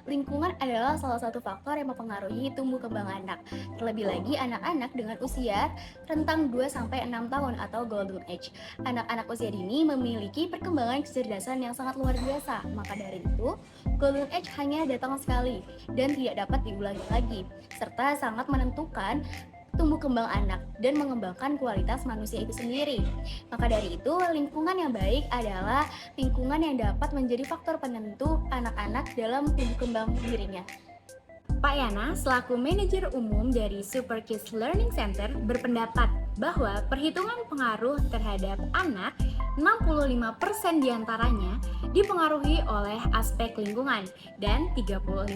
Lingkungan adalah salah satu faktor yang mempengaruhi tumbuh kembang anak. Terlebih lagi anak-anak dengan usia rentang 2-6 tahun atau golden age. Anak-anak usia dini memiliki perkembangan kecerdasan yang sangat luar biasa. Maka dari itu, golden age hanya datang sekali dan tidak dapat diulangi lagi, serta sangat menentukan tumbuh kembang anak dan mengembangkan kualitas manusia itu sendiri. Maka dari itu, lingkungan yang baik adalah lingkungan yang dapat menjadi faktor penentu anak-anak dalam tumbuh kembang dirinya. Pak Yana, selaku manajer umum dari Super Kids Learning Center, berpendapat bahwa perhitungan pengaruh terhadap anak 65% diantaranya dipengaruhi oleh aspek lingkungan dan 35%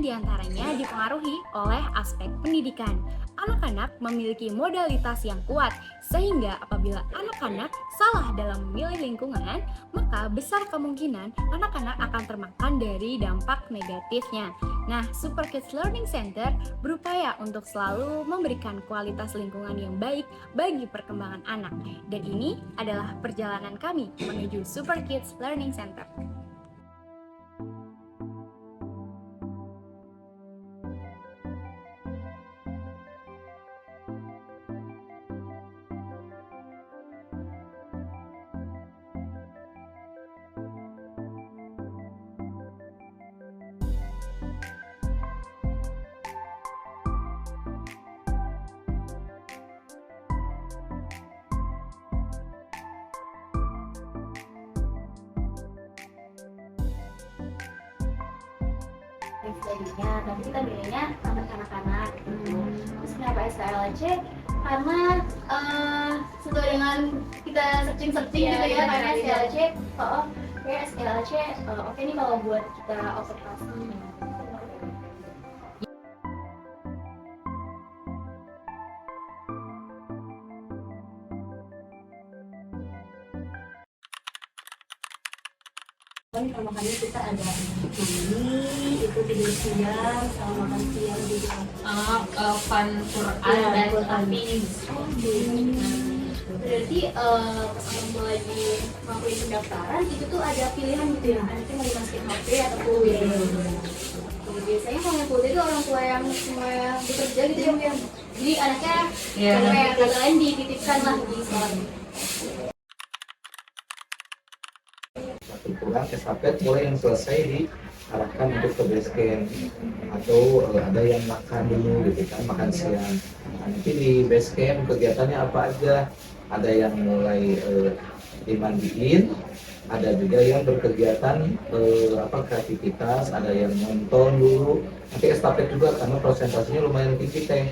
diantaranya dipengaruhi oleh aspek pendidikan. Anak-anak memiliki modalitas yang kuat, sehingga apabila anak-anak salah dalam memilih lingkungan, maka besar kemungkinan anak-anak akan termakan dari dampak negatifnya. Nah, Super Kids Learning Center berupaya untuk selalu memberikan kualitas lingkungan yang baik bagi perkembangan anak. Dan ini adalah perjalanan kami menuju Super Kids Learning Center. Dan sebagainya, tapi kita bedanya sama anak-anak gitu. Terus kenapa SKLC? Karena sesuai dengan kita searching gitu ya, karena SKLC, kayak SKLC oke nih kalau buat kita observasi. Makanya kita ada ini, itu tidur siang, sama makan siang juga. Fun Quran dan Hafiz. Berarti pas kamu lagi ngelakuin pendaftaran itu tuh ada pilihan gitu ya, anaknya mau dimasukin HP atau full day. Biasanya kalau yang full day itu orang tua yang semua bekerja gitu ya, jadi anaknya kayak kata lain dititipkan lah di sekolah. Kurang estafet mulai yang selesai diarahkan untuk ke base camp atau ada yang makan dulu gitu kan, makan siang. Nah, nanti di base camp kegiatannya apa aja, ada yang mulai dimandiin, ada juga yang berkegiatan kreativitas, ada yang nonton dulu. Nanti estafet juga karena persentasenya lumayan tinggi teh,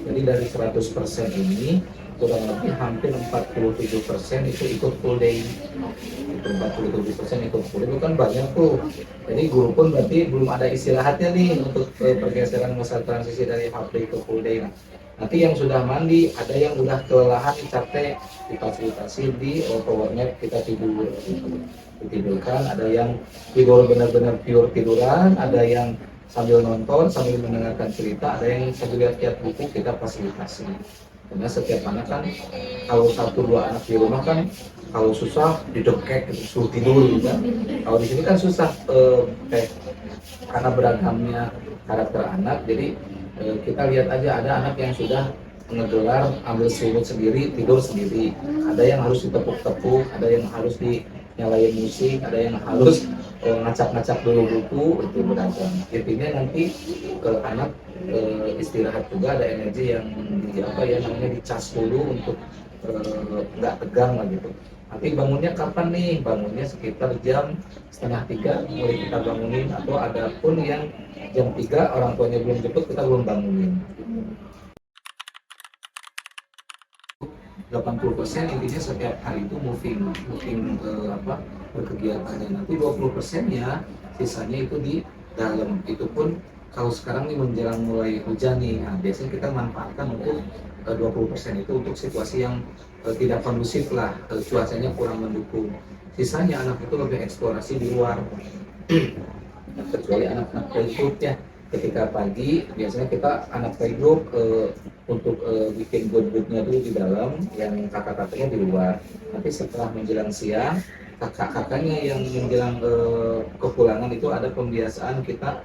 jadi dari 100% ini kurang lebih hampir 47% itu ikut full day. 47% ikut full day itu kan banyak tuh. Jadi guru pun berarti belum ada istirahatnya nih untuk pergeseran masa transisi dari half day ke full day. Nah, nanti yang sudah mandi, ada yang udah kelelahan capek, difasilitasi di power nap, kita tidur ditidurkan, ada yang tidur benar-benar pure tiduran, ada yang sambil nonton, sambil mendengarkan cerita, ada yang sambil lihat buku, kita fasilitasi. Karena setiap anak kan, kalau 1-2 anak di rumah kan, kalau susah didekek suruh tidur gitu kan. Kalau di sini kan susah karena beragamnya karakter anak, jadi kita lihat aja ada anak yang sudah ngegelar ambil selimut sendiri, tidur sendiri, ada yang harus ditepuk-tepuk, ada yang harus dinyalain musik, ada yang harus ngacak-ngacak dulu buku, itu beragam. Intinya nanti anak istirahat juga, ada energi yang namanya dicas dulu untuk nggak tegang lah gitu. Nanti bangunnya kapan nih? Bangunnya sekitar jam 2:30 mulai kita bangunin, atau ada pun yang jam 3 orang tuanya belum jemput, kita belum bangunin. 80% intinya setiap hari itu moving berkegiatannya. Nanti 20%-nya sisanya itu di dalam. Itu pun kalau sekarang nih menjelang mulai hujan nih, nah biasanya kita manfaatkan untuk 20% itu untuk situasi yang tidak kondusif lah, cuacanya kurang mendukung. Sisanya anak itu lebih eksplorasi di luar. Kecuali anak-anak playgroup ya, ketika pagi biasanya kita anak playgroup untuk bikin good-goodnya dulu di dalam, yang kakak-kakaknya di luar. Nanti setelah menjelang siang kakak-kakaknya yang menjelang kepulangan itu ada pembiasaan kita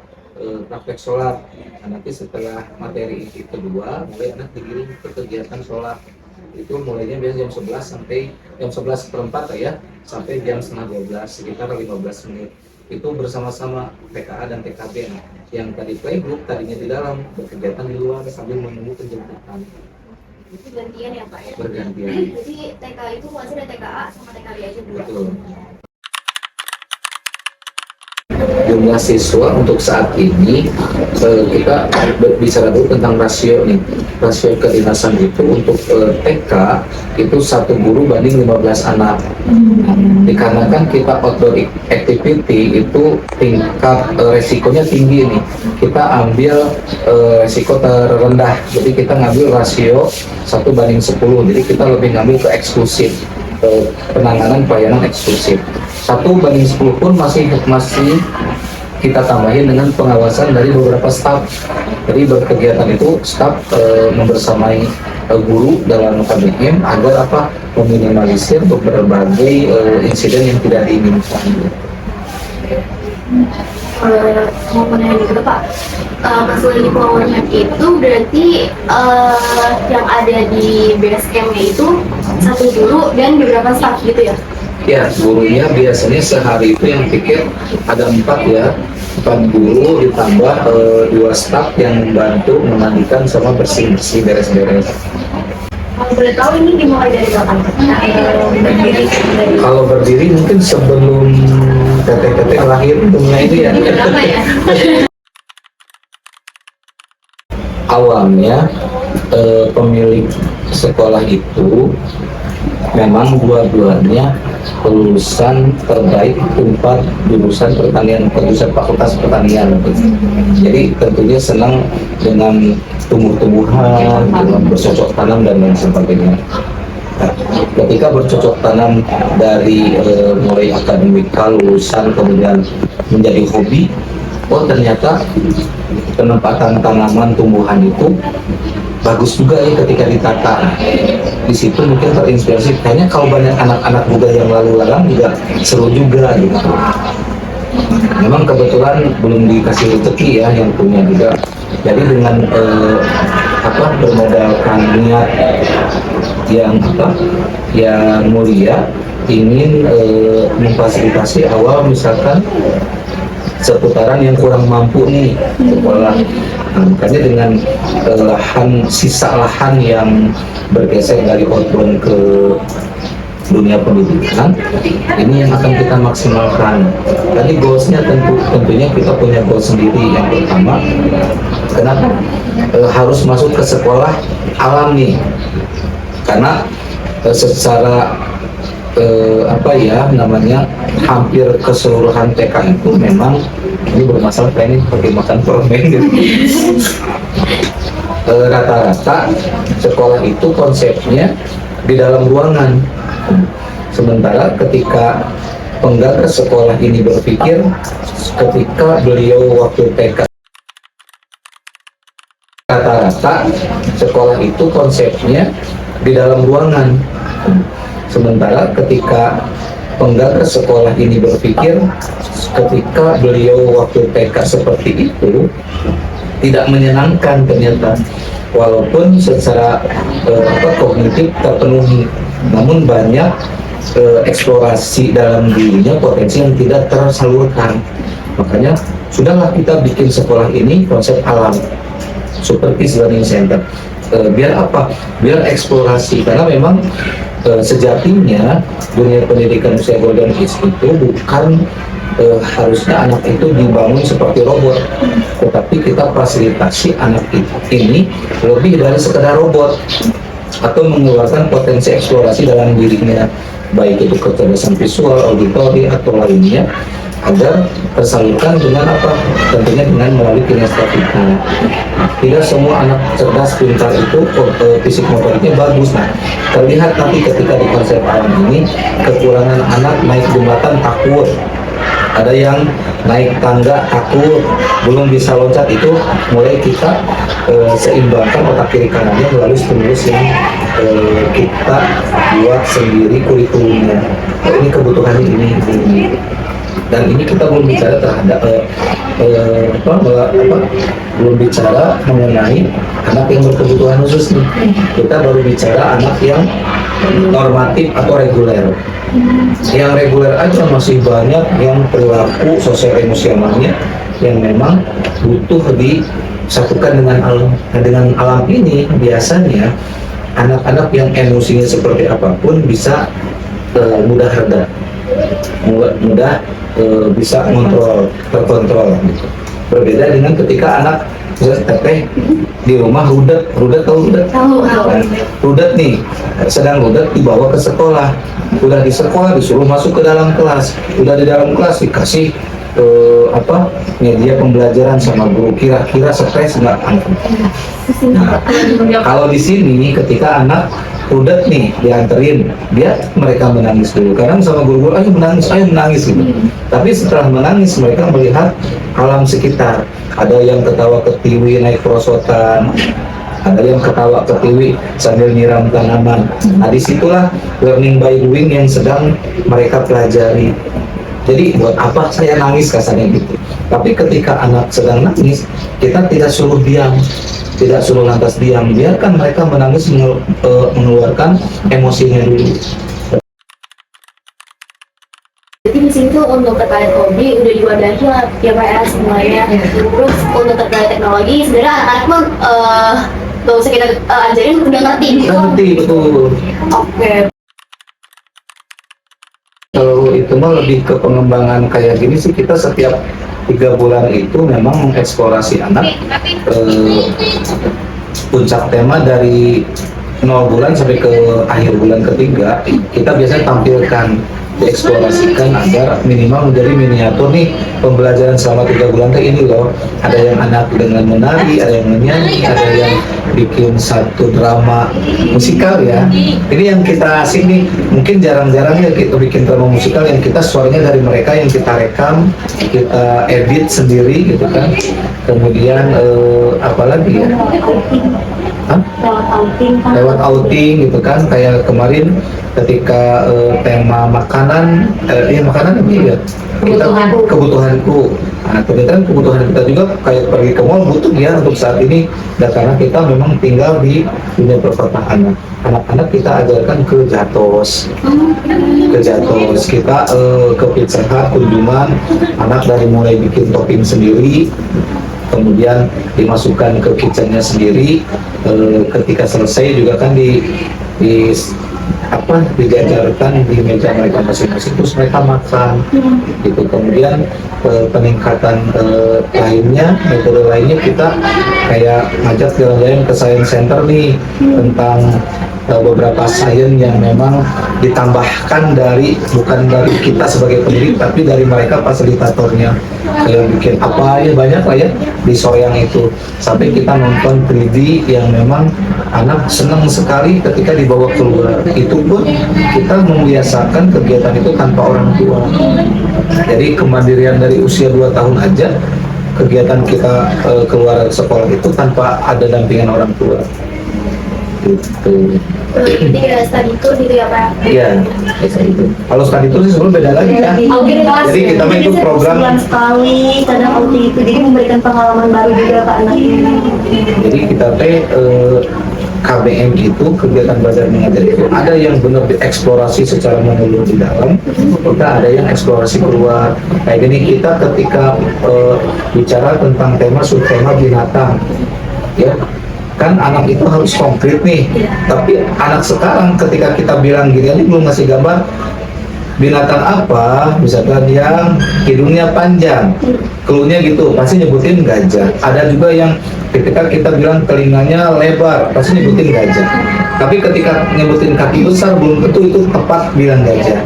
praktek sholat. Nah, nanti setelah materi itu kedua, mulai anak digiring ke kegiatan sholat. Itu mulainya biasa jam 11 sampai jam 11:04 ya, sampai jam setengah 12, sekitar 15 menit. Itu bersama-sama TKA dan TKB. Yang tadi playgroup tadinya di dalam, berkegiatan di luar sambil menunggu penjemputan. Itu gantian ya Pak ya? Bergantian. Jadi TK itu masih ada TKA sama TKB aja dulu. Betul. Jumlah siswa untuk saat ini kita bicara dulu tentang rasio nih. Rasio kedinasan itu untuk TK itu 1 guru banding 15 anak. Dikarenakan kita outdoor activity itu tingkat resikonya tinggi nih. Kita ambil resiko terendah. Jadi kita ngambil rasio 1:10. Jadi kita lebih ngambil ke eksklusif. Penanganan pelayanan eksklusif 1:10 pun masih kita tambahin dengan pengawasan dari beberapa staf. Jadi berkegiatan itu staf membersamai guru dalam KBM agar apa meminimalisir berbagai insiden yang tidak diinginkan. Mau menanya juga Pak, facility powernya itu berarti yang ada di base camp-nya itu 1 guru dan beberapa staff gitu ya? Ya, gurunya biasanya sehari itu yang pikir ada 4 ya, 4 guru ditambah 2 staf yang membantu memandikan sama bersih-bersih beres-beres. Kalau boleh tahu ini dimulai dari kapan? Berdiri dari Kalau berdiri mungkin sebelum teteh-teteh lahir punya ini ya. berapa ya? Awalnya pemilik sekolah itu memang dua-duanya lulusan terbaik Unpad jurusan pertanian, jurusan Fakultas Pertanian. Jadi tentunya senang dengan tumbuh-tumbuhan, dengan bercocok tanam dan lain sebagainya. Nah, ketika bercocok tanam dari mulai akademika lulusan kemudian menjadi hobi, oh ternyata penempatan tanaman tumbuhan itu bagus juga ya ketika ditata. Di situ mungkin terinspirasi, kayaknya kalau banyak anak-anak muda yang lalu lalang juga seru juga gitu. Memang kebetulan belum dikasih rezeki ya yang punya juga. Jadi dengan bermodalkan niat yang mulia, ingin memfasilitasi awal misalkan seputaran yang kurang mampu nih sekolah. Nah, makanya dengan sisa lahan yang bergeser dari outbound ke dunia pendidikan, ini yang akan kita maksimalkan. Tadi goalsnya tentunya kita punya goal sendiri. Yang pertama, kenapa harus masuk ke sekolah alam nih? Karena secara hampir keseluruhan TK itu memang ini bermasalah kayak ini pakai makan permen gitu. Rata-rata sekolah itu konsepnya di dalam ruangan. Sementara ketika penggagas sekolah ini berpikir ketika beliau waktu TK, rata-rata sekolah itu konsepnya di dalam ruangan. Sementara ketika penggagas sekolah ini berpikir ketika beliau waktu TK seperti itu tidak menyenangkan ternyata, walaupun secara kognitif terpenuhi, namun banyak eksplorasi dalam dirinya, potensi yang tidak tersalurkan. Makanya sudahlah kita bikin sekolah ini konsep alam, seperti learning center. Biar apa? Biar eksplorasi, karena memang sejatinya dunia pendidikan usia golden age itu bukan harusnya anak itu dibangun seperti robot, tetapi kita fasilitasi anak ini lebih dari sekedar robot atau mengeluarkan potensi eksplorasi dalam dirinya, baik itu kecerdasan visual, auditori atau lainnya, agar tersalurkan dengan apa? Tentunya dengan melalui kinestetika. Tidak semua anak cerdas pintar itu fisik motoriknya bagus. Nah, terlihat nanti ketika di konsep alam ini kekurangan anak naik jembatan takut. ada yang naik tangga takut belum bisa loncat, itu mulai kita seimbangkan otak kiri kanannya melalui stimulus yang kita buat sendiri kurikulumnya. Ini kebutuhannya ini. Dan ini kita belum bicara terhadap belum bicara mengenai anak yang berkebutuhan khusus nih. Kita baru bicara anak yang normatif atau reguler. Yang reguler aja masih banyak yang perilaku sosial emosionalnya yang memang butuh disatukan dengan alam. Nah, dengan alam ini biasanya anak-anak yang emosinya seperti apapun bisa mudah reda, mudah bisa terkontrol gitu. Berbeda dengan ketika anak teteh di rumah rudet tahu rudet? Tahu. Rudet nih, sedang rudet dibawa ke sekolah, udah di sekolah disuruh masuk ke dalam kelas, udah di dalam kelas dikasih media pembelajaran sama guru, kira-kira stres nggak? Nah, kalau di sini ketika anak rudet nih dianterin, mereka menangis dulu. Kadang sama guru-guru, ayo menangis gitu. Tapi setelah menangis mereka melihat alam sekitar. Ada yang ketawa ketiwi naik perosotan, ada yang ketawa ketiwi sambil nyiram tanaman. Nah, disitulah learning by doing yang sedang mereka pelajari. Jadi buat apa saya nangis kasarnya gitu. Tapi ketika anak sedang nangis, kita tidak suruh diam, tidak suruh lantas diam, biarkan mereka menangis mengeluarkan emosinya dulu. Jadi di sini tuh untuk terkait hobi udah diwadahi lah ya Pak ya semuanya. Terus untuk terkait teknologi sebenarnya anak-anak mah gak usah kita ajarin udah ngerti gitu. Ngerti, betul. Oke. Kalau itu mah lebih ke pengembangan kayak gini sih, kita setiap 3 bulan itu memang mengeksplorasi anak. Puncak tema dari 0 bulan sampai ke akhir bulan ketiga, kita biasanya tampilkan, dieksplorasikan agar minimal menjadi miniatur nih pembelajaran selama 3 bulan ini loh. Ada yang anak dengan menari, ada yang menyanyi, ada yang bikin satu drama musikal ya. Ini yang kita asik nih, mungkin jarang-jarang ya kita bikin drama musikal yang kita suaranya dari mereka, yang kita rekam, kita edit sendiri gitu kan. Kemudian apalagi ya? Lewat outing gitu kan, kayak kemarin ketika tema makanan, makanan apa ya? Kebutuhanku. Nah, ternyata kebutuhan kita juga kayak pergi ke mall butuh ya untuk saat ini. Dan karena kita memang tinggal di dunia perkotaan, anak-anak kita ajarkan ke Jatos, kita ke Pizza Hut kunjungan, anak dari mulai bikin topping sendiri, kemudian dimasukkan ke kitchennya sendiri. Ketika selesai juga kan dijajarkan di meja mereka masing-masing, terus mereka makan gitu. Kemudian peningkatan metode lainnya kita kayak ngajak jalan-jalan ke science center nih tentang beberapa sains yang memang ditambahkan bukan dari kita sebagai pendidik, tapi dari mereka fasilitatornya, kayak bikin apa ya, banyak lah ya di Soreang itu. Sampai kita nonton 3D yang memang anak senang sekali ketika dibawa keluar. Itu pun kita membiasakan kegiatan itu tanpa orang tua. Jadi kemandirian dari usia 2 tahun aja, kegiatan kita keluar sekolah itu tanpa ada dampingan orang tua. Gitu. Jadi kayak study tour gitu ya Pak? Iya, study tour. Kalau study tour sih sebelum beda lagi ya. Jadi kita main itu program sebulan sekali, kadang outing itu, jadi memberikan pengalaman baru juga ke anak ini. Jadi kita KBM itu, kegiatan belajar mengajar itu ada yang benar dieksplorasi secara menyeluruh di dalam, kita ada yang eksplorasi keluar. Kayak gini, kita ketika bicara tentang tema subtema binatang, ya kan anak itu harus konkret nih. Tapi anak sekarang ketika kita bilang gini, ini belum ngasih gambar binatang apa, misalkan yang hidungnya panjang, cluenya gitu, pasti nyebutin gajah. Ada juga yang ketika kita bilang telinganya lebar, pasti nyebutin gajah. Tapi ketika nyebutin kaki besar, belum tentu itu tepat bilang gajah.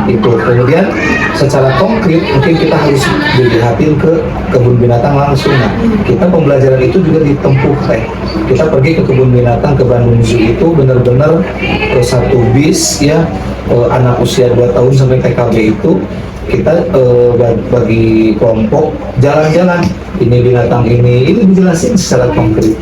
Itu kemudian secara konkret mungkin kita harus dilihatin ke kebun binatang langsung. Nah, kita pembelajaran itu juga ditempuh kita pergi ke kebun binatang, ke Bandung Zoo itu benar-benar satu bis ya, anak usia 2 tahun sampai TKB itu kita bagi kelompok jalan-jalan, ini binatang ini dijelasin secara konkret.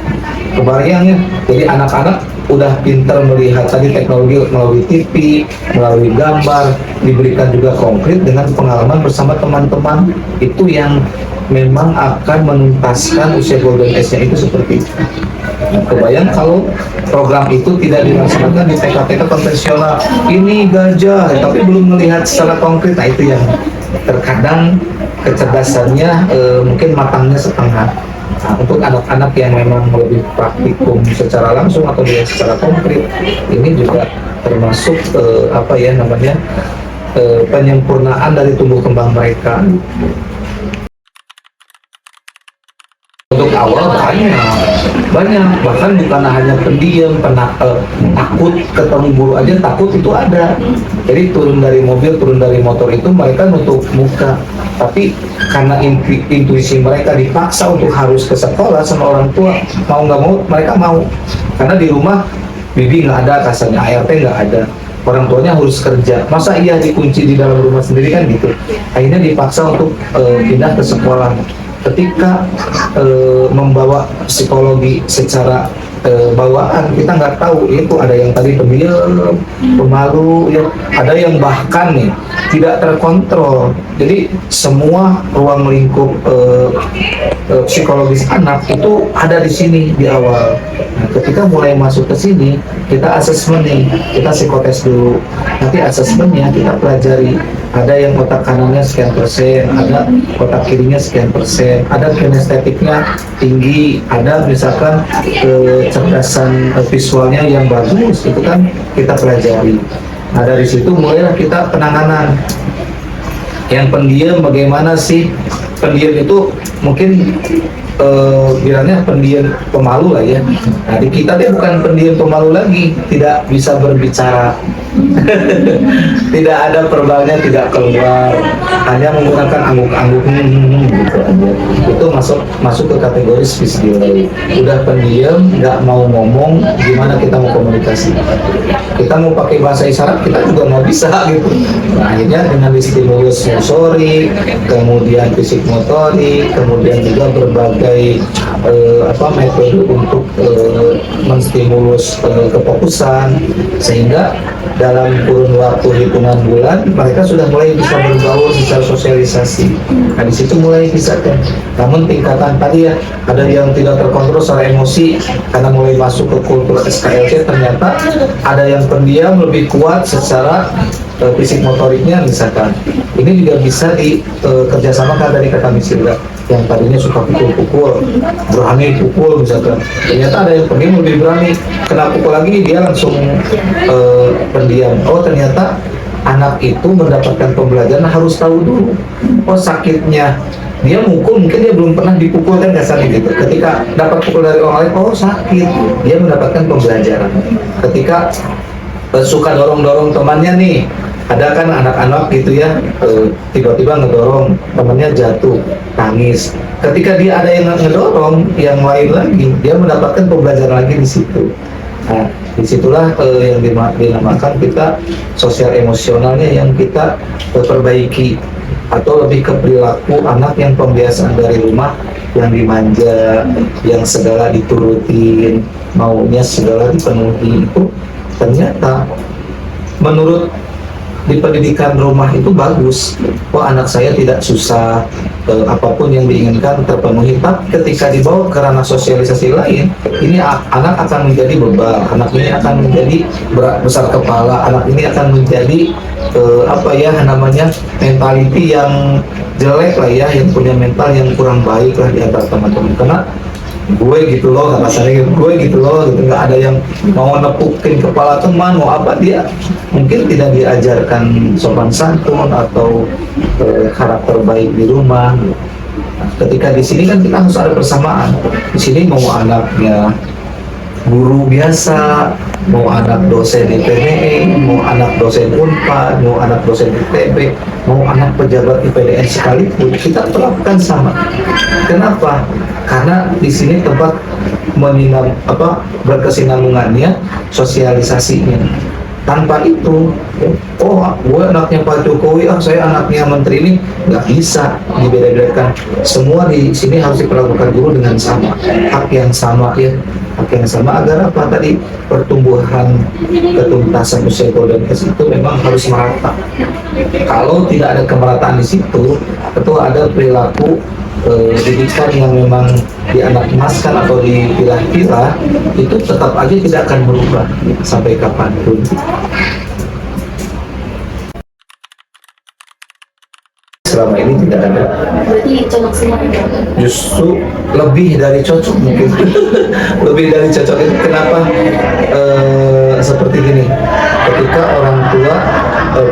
Kebayangnya, jadi anak-anak udah pintar melihat tadi teknologi melalui TV, melalui gambar, diberikan juga konkret dengan pengalaman bersama teman-teman, itu yang memang akan menuntaskan usia golden age-nya itu seperti itu. Nah, kebayang kalau program itu tidak dilaksanakan di TK-TK konvensional, ini gajah tapi belum melihat secara konkret. Nah itu yang terkadang kecerdasannya mungkin matangnya setengah. Nah, untuk anak-anak yang memang lebih praktikum secara langsung atau dia secara konkret, ini juga termasuk penyempurnaan dari tumbuh kembang mereka. Untuk awal banyak, bahkan bukan hanya pendiam, takut ketemu guru aja takut itu ada. Jadi turun dari mobil, turun dari motor itu mereka nutup muka. Tapi karena intuisi mereka dipaksa untuk harus ke sekolah sama orang tua, mau nggak mau mereka mau. Karena di rumah bibi nggak ada, kasarnya ART nggak ada. Orang tuanya harus kerja, masa iya dikunci di dalam rumah sendiri kan gitu. Akhirnya dipaksa untuk pindah ke sekolah. Ketika membawa psikologi secara bawaan, kita nggak tahu itu ada yang tadi pendiam, pemalu, ya ada yang bahkan nih tidak terkontrol. Jadi semua ruang lingkup psikologis anak itu ada di sini di awal. Nah, ketika mulai masuk ke sini, kita asesmen nih, kita psikotes dulu. Nanti asesmennya kita pelajari. Ada yang otak kanannya sekian persen, ada otak kirinya sekian persen, ada kinestetiknya tinggi, ada misalkan kecerdasan visualnya yang bagus, itu kan kita pelajari. Nah dari situ mulailah kita penanganan. Yang pendiam bagaimana sih? Pendiam itu mungkin bilangnya pendiam pemalu lah ya. Nah di kita dia bukan pendiam pemalu lagi, tidak bisa berbicara. Tidak ada verbalnya, tidak keluar, hanya menggunakan angguk-angguk gitu aja. Itu masuk ke kategori speech delay. Udah pendiam, nggak mau ngomong, gimana kita mau komunikasi? Kita mau pakai bahasa isyarat, kita juga nggak bisa gitu. Nah, akhirnya dengan stimulus motorik, kemudian fisik motorik, kemudian juga berbagai metode untuk menstimulus kefokusan, sehingga dalam kurun waktu hitungan bulan mereka sudah mulai bisa bergaul secara sosialisasi. Nah di situ mulai bisa kan. Namun tingkatan tadi ya, ada yang tidak terkontrol secara emosi karena mulai masuk ke kultur SKLC, ternyata ada yang pendiam lebih kuat secara fisik motoriknya misalkan. Ini juga bisa dikerjasamakan dari kata Misila yang tadinya suka pukul-pukul, berani pukul misalkan. Ternyata ada yang pendiam lebih berani, kena pukul lagi dia langsung pendiam. Oh ternyata anak itu mendapatkan pembelajaran harus tahu dulu. Oh sakitnya dia mukul, mungkin dia belum pernah dipukul kan kasarnya gitu. Ketika dapat pukul dari orang lain, oh sakit, dia mendapatkan pembelajaran. Ketika suka dorong-dorong temannya nih, ada kan anak-anak gitu ya, tiba-tiba ngedorong temannya jatuh, tangis. Ketika dia ada yang ngedorong yang lain lagi, dia mendapatkan pembelajaran lagi di situ. Nah, disitulah yang dinamakan kita sosial emosionalnya yang kita perbaiki, atau lebih ke perilaku anak yang pembiasaan dari rumah, yang dimanja, yang segala diturutin, maunya segala dipenuhi. Itu ternyata menurut di pendidikan rumah itu bagus. Wah anak saya tidak susah, apapun yang diinginkan terpenuhi. Tapi ketika dibawa ke ranah sosialisasi lain, ini anak akan menjadi bebal, anak ini akan menjadi besar kepala, anak ini akan menjadi mentality yang jelek lah ya, yang punya mental yang kurang baik lah di antara teman-teman. Karena gue gitu loh, kasarnya gue gitu loh, gitu. Nggak ada yang mau nepukin kepala teman, mau apa, dia mungkin tidak diajarkan sopan santun atau karakter baik di rumah. Nah, ketika di sini kan kita harus ada persamaan. Di sini mau anaknya guru biasa, mau anak dosen IPB, mau anak dosen Unpad, mau anak dosen ITB, mau anak pejabat IPDN sekalipun, kita perlakukan sama. Kenapa? Karena di sini tempat berkesinambungannya, sosialisasinya. tanpa itu, oh gue anaknya Pak Jokowi, saya anaknya menteri ini, nggak bisa dibeda-bedakan. Semua di sini harus diperlakukan guru dengan sama, hak yang sama ya, hak yang sama agar apa tadi pertumbuhan ketuntasan usia golden age itu memang harus merata. Kalau tidak ada kemerataan di situ, tentu ada perilaku didikan yang memang dianakmaskan atau dipilah-pilah, itu tetap aja tidak akan berubah sampai kapanpun. Selama ini tidak ada. Berarti cocok semua ya? Justru lebih dari cocok mungkin. Lebih dari cocok itu kenapa? Seperti gini, ketika orang tua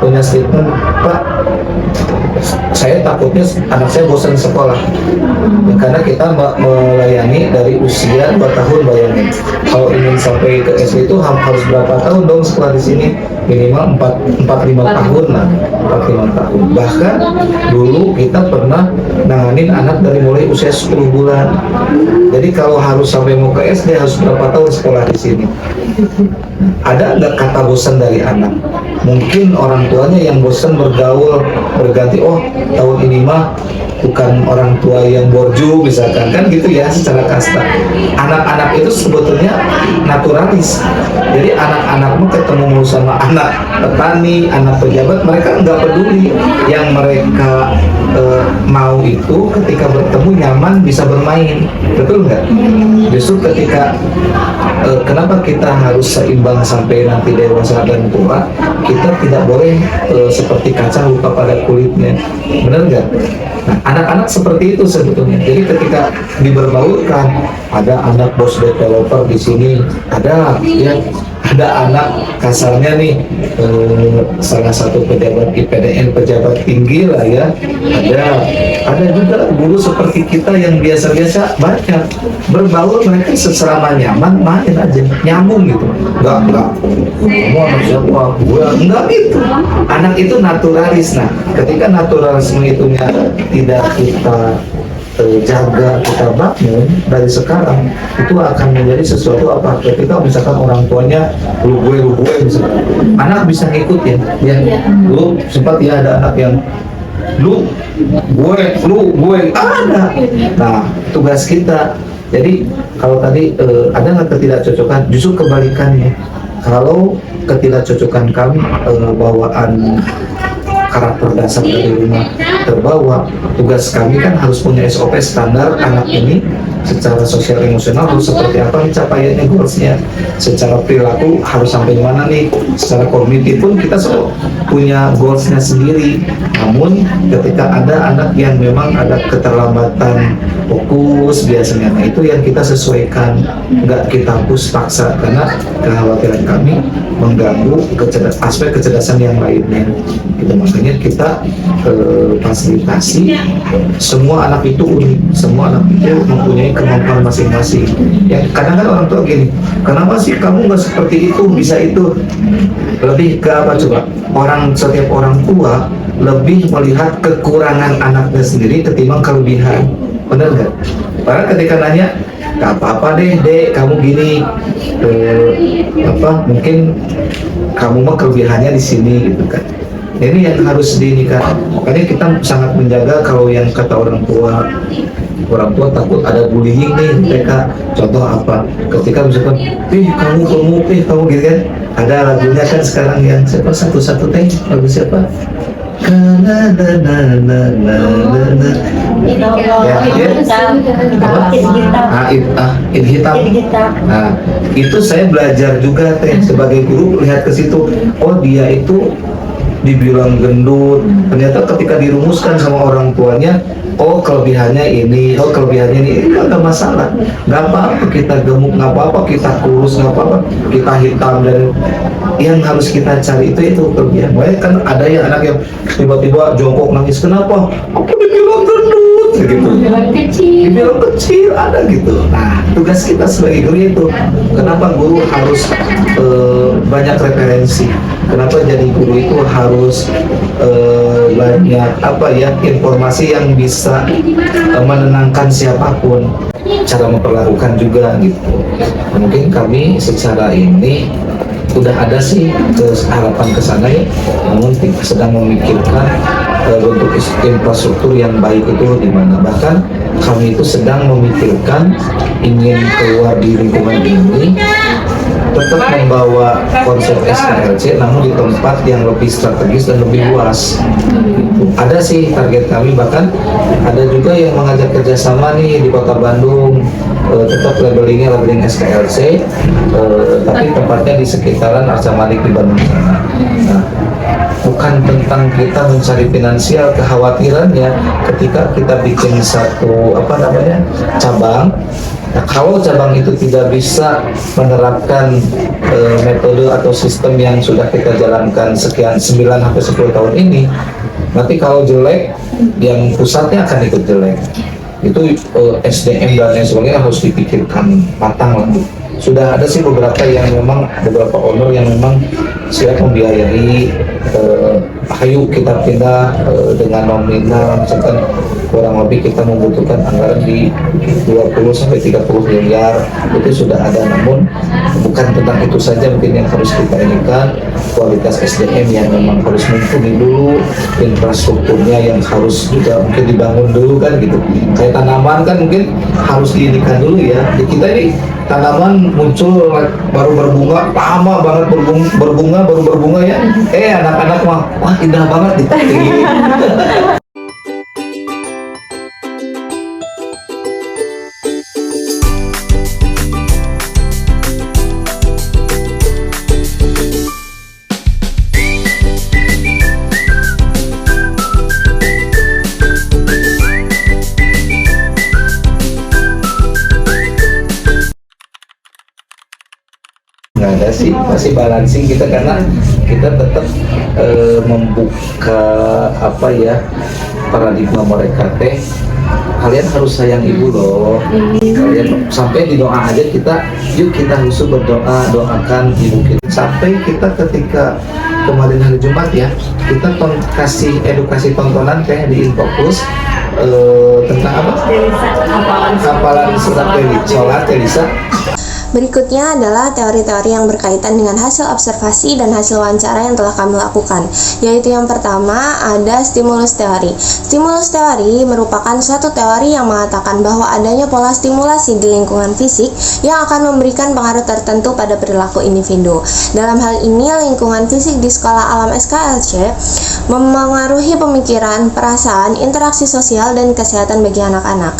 punya statement, Pak, saya takutnya anak saya bosan sekolah. Ya, karena kita melayani dari usia 2 tahun, bayangin. Kalau ingin sampai ke SD itu harus berapa tahun dong sekolah di sini? Minimal 4-5 tahun lah, 4-5 tahun. Bahkan dulu kita pernah nanganin anak dari mulai usia 10 bulan. Jadi kalau harus sampai mau ke SD harus berapa tahun sekolah di sini? Ada nggak kata bosan dari anak? Mungkin orang tuanya yang bosan bergaul, berganti, oh tahun ini mah bukan orang tua yang borju misalkan, kan gitu ya secara kasta. Anak-anak itu sebetulnya naturalis. Jadi anak-anakmu ketemu mulu sama anak petani, anak pejabat, mereka nggak peduli. Yang mereka mau itu ketika bertemu nyaman bisa bermain, betul nggak? Justru ketika kenapa kita harus seimbang sampai nanti dewasa dan tua, kita tidak boleh seperti kaca lupa pada kulitnya, benar nggak? Nah, anak-anak seperti itu sebetulnya. Jadi ketika diberbaurkan, ada anak bos developer di sini, ada ya, ada anak kasarnya nih salah satu pejabat IPDN, pejabat tinggi lah ya, ada juga guru seperti kita yang biasa-biasa banyak berbaur, mereka selama nyaman main aja, nyambung gitu, enggak kamu anak siapa, gue enggak gitu. Anak itu naturalis. Nah, ketika naturalisme itu tidak kita jaga, kita bangun dari sekarang, itu akan menjadi sesuatu apa? Ketika misalkan orang tuanya lu gue misalkan, anak bisa ngikut ya. Dulu sempat ya ada anak yang lu gue ada. Nah, tugas kita. Jadi kalau tadi ada nggak ketidakcocokan, justru kebalikannya. Kalau ketidakcocokan kami bawaan karakter dasar dari rumah terbawa, tugas kami kan harus punya SOP standar anak ini secara sosial emosional harus seperti apa nih capaiannya, goalsnya, secara perilaku harus sampai mana nih, secara kognitif pun kita punya goalsnya sendiri. Namun ketika ada anak yang memang ada keterlambatan fokus biasanya, nah itu yang kita sesuaikan, nggak kita push paksa karena kekhawatiran kami mengganggu aspek kecerdasan yang lainnya. Gitu, makanya kita fasilitasi semua anak itu unik, semua anak itu mempunyai kemampuan masing-masing. Yang kadang kan orang tua gini, kenapa sih kamu nggak seperti itu, bisa itu? Lebih ke apa coba? Setiap orang tua lebih melihat kekurangan anaknya sendiri ketimbang kelebihan, benar nggak? Karena ketika nanya, nggak apa-apa deh dek, kamu gini, mungkin kamu mah kelebihannya di sini gitu kan. Ini yang harus dinikah. Makanya kita sangat menjaga kalau yang kata orang tua takut ada bullying nih mereka. Contoh apa? Ketika misalkan, kamu gitu kan. Ada lagunya kan sekarang yang siapa satu-satu teh, lagu siapa? Hitam. Nah, itu saya belajar juga teh sebagai guru, lihat ke situ. Oh, dia itu dibilang gendut, ternyata ketika dirumuskan sama orang tuanya, oh kelebihannya ini, nggak ada masalah, nggak apa-apa kita gemuk, nggak apa-apa kita kurus, nggak apa-apa kita hitam, dan yang harus kita cari itu kelebihan. Banyak kan ada yang anak yang tiba-tiba jongkok nangis, kenapa? Aku dibilang gendut, gitu. Dibilang kecil, ada gitu. Nah, tugas kita sebagai guru itu, kenapa guru harus banyak referensi? Kenapa jadi guru itu harus banyak informasi yang bisa menenangkan siapapun, cara memperlakukan juga gitu. Mungkin kami secara ini udah ada sih harapan ke sana ya, namun kita sedang memikirkan bentuk infrastruktur yang baik itu di mana. Bahkan kami itu sedang memikirkan ingin keluar di lingkungan ini tetap membawa konsep SKLC namun di tempat yang lebih strategis dan lebih luas. Ada sih target kami, bahkan ada juga yang mengajak kerjasama nih di Kota Bandung, tetap labelingnya labeling SKLC, tapi tempatnya di sekitaran Arca Manik di Bandung sana. Nah, bukan tentang kita mencari finansial, kekhawatirannya ketika kita bikin satu cabang. Nah, kalau cabang itu tidak bisa menerapkan metode atau sistem yang sudah kita jalankan sekian 9 sampai 10 tahun ini, nanti kalau jelek, yang pusatnya akan ikut jelek. Itu SDM dan lain sebagainya harus dipikirkan matang lah. Sudah ada sih beberapa owner yang memang siap membiayai, ayo kita pindah dengan nominal, misalkan kurang lebih kita membutuhkan anggaran di 20 sampai 30 miliar, itu sudah ada. Namun bukan tentang itu saja mungkin yang harus kita inikan, kualitas SDM yang memang harus mumpuni dulu, infrastrukturnya yang harus juga mungkin dibangun dulu kan gitu. Kayak tanaman kan mungkin harus diinikan dulu ya. Di kita ini tanaman muncul baru berbunga, lama banget baru berbunga ya. Anak-anak mah wah indah banget di nggak ada sih, masih balancing kita karena kita tetap membuka paradigma mereka teh, kalian harus sayang ibu loh, kalian sampai di doa aja kita khusus berdoa, doakan ibu kita. Sampai kita ketika kemarin hari Jumat ya, kita kasih edukasi tontonan teh di Infokus tentang apa? Hafalan surat sholat Elisa. Berikutnya adalah teori-teori yang berkaitan dengan hasil observasi dan hasil wawancara yang telah kami lakukan, yaitu yang pertama ada stimulus teori. Stimulus teori merupakan suatu teori yang mengatakan bahwa adanya pola stimulasi di lingkungan fisik yang akan memberikan pengaruh tertentu pada perilaku individu. Dalam hal ini, lingkungan fisik di sekolah alam SKLC memengaruhi pemikiran, perasaan, interaksi sosial, dan kesehatan bagi anak-anak.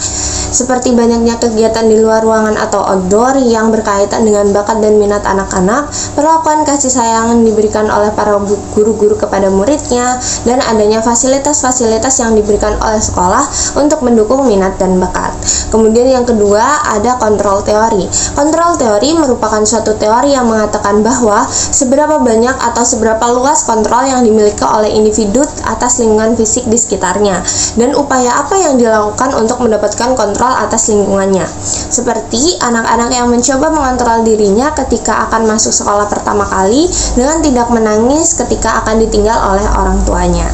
Seperti banyaknya kegiatan di luar ruangan atau outdoor yang berkaitan dengan bakat dan minat anak-anak, perlakuan kasih sayang yang diberikan oleh para guru-guru kepada muridnya, dan adanya fasilitas-fasilitas yang diberikan oleh sekolah untuk mendukung minat dan bakat. Kemudian yang kedua ada kontrol teori. Kontrol teori merupakan suatu teori yang mengatakan bahwa seberapa banyak atau seberapa luas kontrol yang dimiliki oleh individu atas lingkungan fisik di sekitarnya, dan upaya apa yang dilakukan untuk mendapatkan kontrol atas lingkungannya. Seperti anak-anak yang mencoba mengontrol dirinya ketika akan masuk sekolah pertama kali dengan tidak menangis ketika akan ditinggal oleh orang tuanya.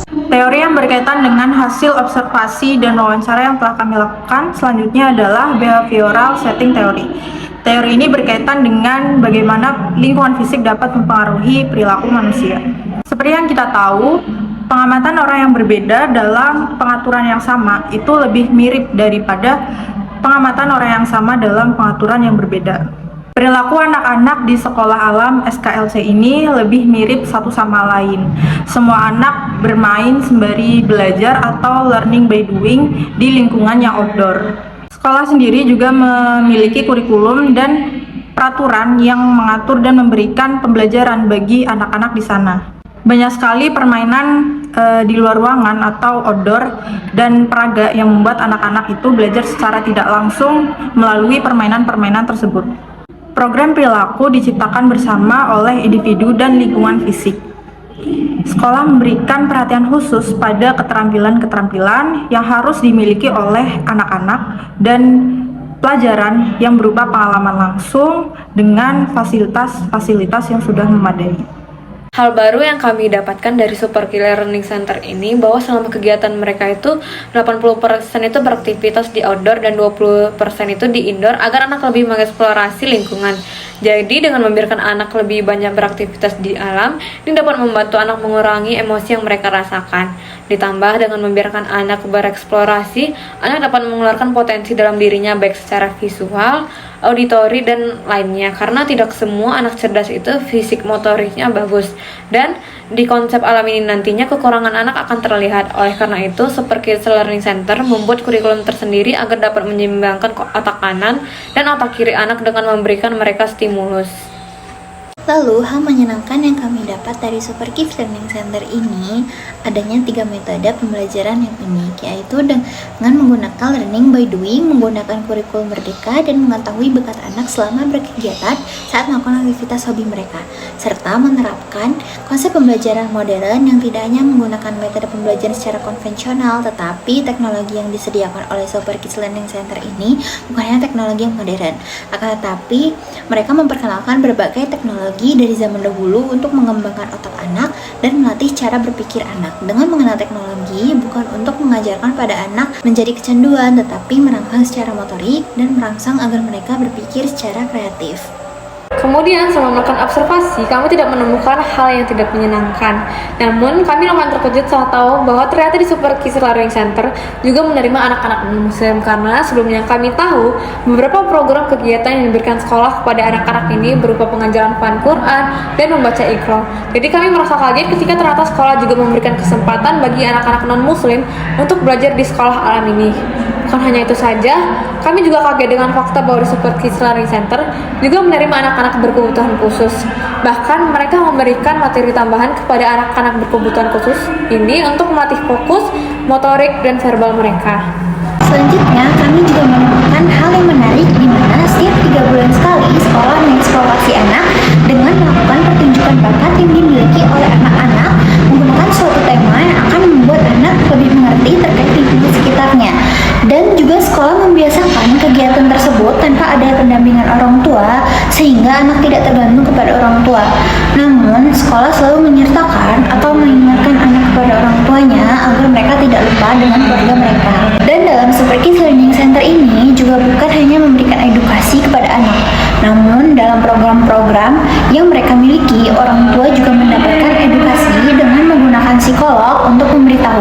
Teori yang berkaitan dengan hasil observasi dan wawancara yang telah kami lakukan selanjutnya adalah behavioral setting theory. Teori ini berkaitan dengan bagaimana lingkungan fisik dapat mempengaruhi perilaku manusia. Seperti yang kita tahu, pengamatan orang yang berbeda dalam pengaturan yang sama itu lebih mirip daripada pengamatan orang yang sama dalam pengaturan yang berbeda. Perilaku anak-anak di sekolah alam SKLC ini lebih mirip satu sama lain. Semua anak bermain sembari belajar atau learning by doing di lingkungan yang outdoor. Sekolah sendiri juga memiliki kurikulum dan peraturan yang mengatur dan memberikan pembelajaran bagi anak-anak di sana. Banyak sekali permainan di luar ruangan atau outdoor dan peraga yang membuat anak-anak itu belajar secara tidak langsung melalui permainan-permainan tersebut. Program perilaku diciptakan bersama oleh individu dan lingkungan fisik. Sekolah memberikan perhatian khusus pada keterampilan-keterampilan yang harus dimiliki oleh anak-anak dan pelajaran yang berupa pengalaman langsung dengan fasilitas-fasilitas yang sudah memadai. Hal baru yang kami dapatkan dari Super Kids Learning Center ini bahwa selama kegiatan mereka itu 80% itu beraktivitas di outdoor dan 20% itu di indoor agar anak lebih mengeksplorasi lingkungan. Jadi dengan membiarkan anak lebih banyak beraktivitas di alam, ini dapat membantu anak mengurangi emosi yang mereka rasakan. Ditambah dengan membiarkan anak bereksplorasi, anak dapat mengeluarkan potensi dalam dirinya baik secara visual, auditori, dan lainnya. Karena tidak semua anak cerdas itu fisik motoriknya bagus. Dan di konsep alam ini nantinya kekurangan anak akan terlihat. Oleh karena itu, Super Kids Learning Center membuat kurikulum tersendiri agar dapat menyeimbangkan otak kanan dan otak kiri anak dengan memberikan mereka stimulus. Lalu, hal menyenangkan yang kami dapat dari Super Kids Learning Center ini adanya 3 metode pembelajaran yang unik, yaitu dengan menggunakan learning by doing, menggunakan kurikulum merdeka, dan mengetahui bakat anak selama berkegiatan saat melakukan aktivitas hobi mereka, serta menerapkan konsep pembelajaran modern yang tidak hanya menggunakan metode pembelajaran secara konvensional, tetapi teknologi yang disediakan oleh Super Kids Learning Center ini bukan hanya teknologi yang modern, akan tetapi mereka memperkenalkan berbagai teknologi dari zaman dahulu untuk mengembangkan otak anak dan melatih cara berpikir anak. Dengan mengenal teknologi bukan untuk mengajarkan pada anak menjadi kecanduan, tetapi merangsang secara motorik dan merangsang agar mereka berpikir secara kreatif. Kemudian selama melakukan observasi, kami tidak menemukan hal yang tidak menyenangkan. Namun, kami lumayan terkejut saat tahu bahwa ternyata di Super Kids Learning Center juga menerima anak-anak non-muslim, karena sebelumnya kami tahu beberapa program kegiatan yang diberikan sekolah kepada anak-anak ini berupa pengajaran Quran dan membaca Iqra. Jadi kami merasa kaget ketika ternyata sekolah juga memberikan kesempatan bagi anak-anak non-muslim untuk belajar di sekolah alam ini. Bukan hanya itu saja, kami juga kaget dengan fakta bahwa di Super Kids Learning Center juga menerima anak-anak berkebutuhan khusus. Bahkan mereka memberikan materi tambahan kepada anak-anak berkebutuhan khusus ini untuk melatih fokus, motorik, dan verbal mereka. Selanjutnya, kami juga menemukan hal yang menarik di mana setiap 3 bulan sekali sekolah mengeksplorasi anak dengan melakukan pertunjukan bakat yang dimiliki oleh anak-anak menggunakan suatu tema yang akan membuat anak lebih mengerti terkait lingkungan sekitarnya. Dan juga sekolah membiasakan kegiatan tersebut tanpa ada pendampingan orang tua sehingga anak tidak tergantung kepada orang tua. Namun, sekolah selalu menyertakan atau mengingatkan anak kepada orang tuanya agar mereka tidak lupa dengan keluarga mereka. Dan dalam Super Kids Learning Center ini juga bukan hanya memberikan edukasi kepada anak, namun dalam program-program yang mereka miliki, orang tua juga mendapatkan edukasi dengan menggunakan psikolog untuk memberitahu